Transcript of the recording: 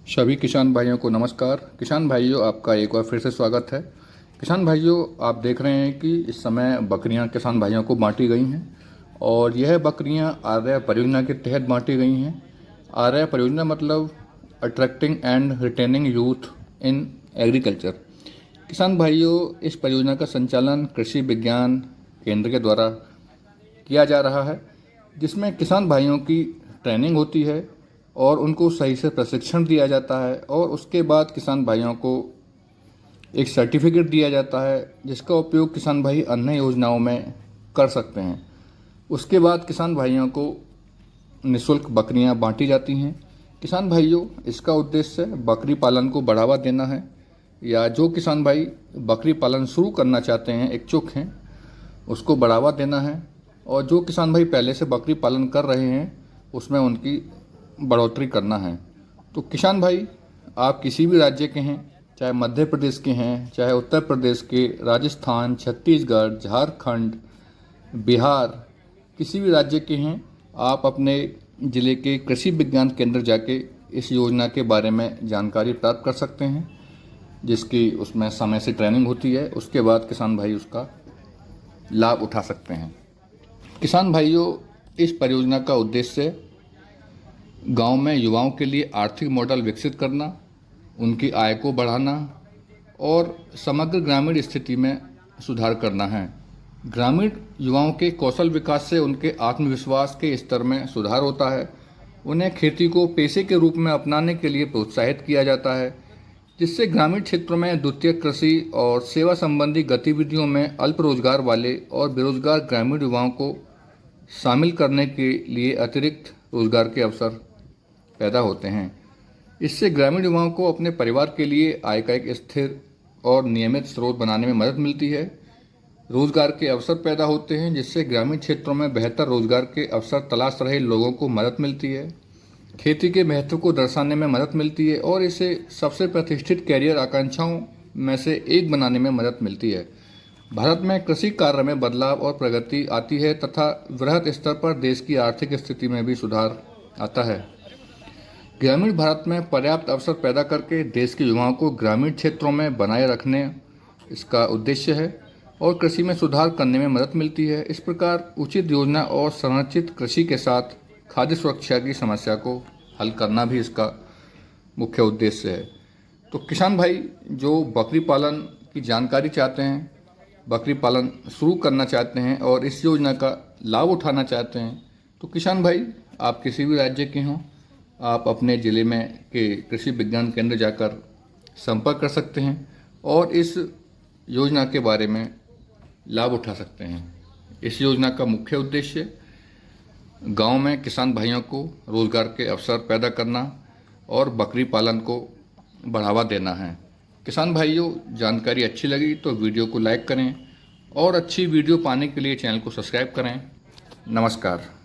सभी किसान भाइयों को नमस्कार। किसान भाइयों, आपका एक बार फिर से स्वागत है। किसान भाइयों, आप देख रहे हैं कि इस समय बकरियां किसान भाइयों को बांटी गई हैं और यह बकरियां आर्या परियोजना के तहत बांटी गई हैं। आर्या परियोजना मतलब attracting and retaining youth in agriculture. किसान भाइयों, इस परियोजना का संचालन कृषि विज्ञान केंद्र के द्वारा किया जा रहा है, जिसमें किसान भाइयों की ट्रेनिंग होती है और उनको सही से प्रशिक्षण दिया जाता है और उसके बाद किसान भाइयों को एक सर्टिफिकेट दिया जाता है जिसका उपयोग किसान भाई अन्य योजनाओं में कर सकते हैं। उसके बाद किसान भाइयों को निःशुल्क बकरियां बांटी जाती हैं। किसान भाइयों, इसका उद्देश्य बकरी पालन को बढ़ावा देना है, या जो किसान भाई बकरी पालन शुरू करना चाहते हैं, इच्छुक हैं, उसको बढ़ावा देना है। और जो किसान भाई पहले से बकरी पालन कर रहे हैं उसमें उनकी बढ़ोतरी करना है। तो किसान भाई, आप किसी भी राज्य के हैं, चाहे मध्य प्रदेश के हैं, चाहे उत्तर प्रदेश के, राजस्थान, छत्तीसगढ़, झारखंड, बिहार, किसी भी राज्य के हैं, आप अपने ज़िले के कृषि विज्ञान केंद्र जाके इस योजना के बारे में जानकारी प्राप्त कर सकते हैं, जिसकी उसमें समय से ट्रेनिंग होती है। उसके बाद किसान भाई उसका लाभ उठा सकते हैं। किसान भाइयों, इस परियोजना का उद्देश्य गांव में युवाओं के लिए आर्थिक मॉडल विकसित करना, उनकी आय को बढ़ाना और समग्र ग्रामीण स्थिति में सुधार करना है। ग्रामीण युवाओं के कौशल विकास से उनके आत्मविश्वास के स्तर में सुधार होता है। उन्हें खेती को पेशे के रूप में अपनाने के लिए प्रोत्साहित किया जाता है, जिससे ग्रामीण क्षेत्रों में द्वितीयक कृषि और सेवा संबंधी गतिविधियों में अल्प रोजगार वाले और बेरोजगार ग्रामीण युवाओं को शामिल करने के लिए अतिरिक्त रोजगार के अवसर पैदा होते हैं। इससे ग्रामीण युवाओं को अपने परिवार के लिए आय का एक स्थिर और नियमित स्रोत बनाने में मदद मिलती है। रोजगार के अवसर पैदा होते हैं, जिससे ग्रामीण क्षेत्रों में बेहतर रोजगार के अवसर तलाश रहे लोगों को मदद मिलती है। खेती के महत्व को दर्शाने में मदद मिलती है और इसे सबसे प्रतिष्ठित कैरियर आकांक्षाओं में से एक बनाने में मदद मिलती है। भारत में कृषि कार्य में बदलाव और प्रगति आती है तथा वृहद स्तर पर देश की आर्थिक स्थिति में भी सुधार आता है। ग्रामीण भारत में पर्याप्त अवसर पैदा करके देश के युवाओं को ग्रामीण क्षेत्रों में बनाए रखने इसका उद्देश्य है और कृषि में सुधार करने में मदद मिलती है। इस प्रकार उचित योजना और संरचित कृषि के साथ खाद्य सुरक्षा की समस्या को हल करना भी इसका मुख्य उद्देश्य है। तो किसान भाई जो बकरी पालन की जानकारी चाहते हैं, बकरी पालन शुरू करना चाहते हैं और इस योजना का लाभ उठाना चाहते हैं, तो किसान भाई आप किसी भी राज्य के हों, आप अपने ज़िले में के कृषि विज्ञान केंद्र जाकर संपर्क कर सकते हैं और इस योजना के बारे में लाभ उठा सकते हैं। इस योजना का मुख्य उद्देश्य गांव में किसान भाइयों को रोजगार के अवसर पैदा करना और बकरी पालन को बढ़ावा देना है। किसान भाइयों, जानकारी अच्छी लगी तो वीडियो को लाइक करें और अच्छी वीडियो पाने के लिए चैनल को सब्सक्राइब करें। नमस्कार।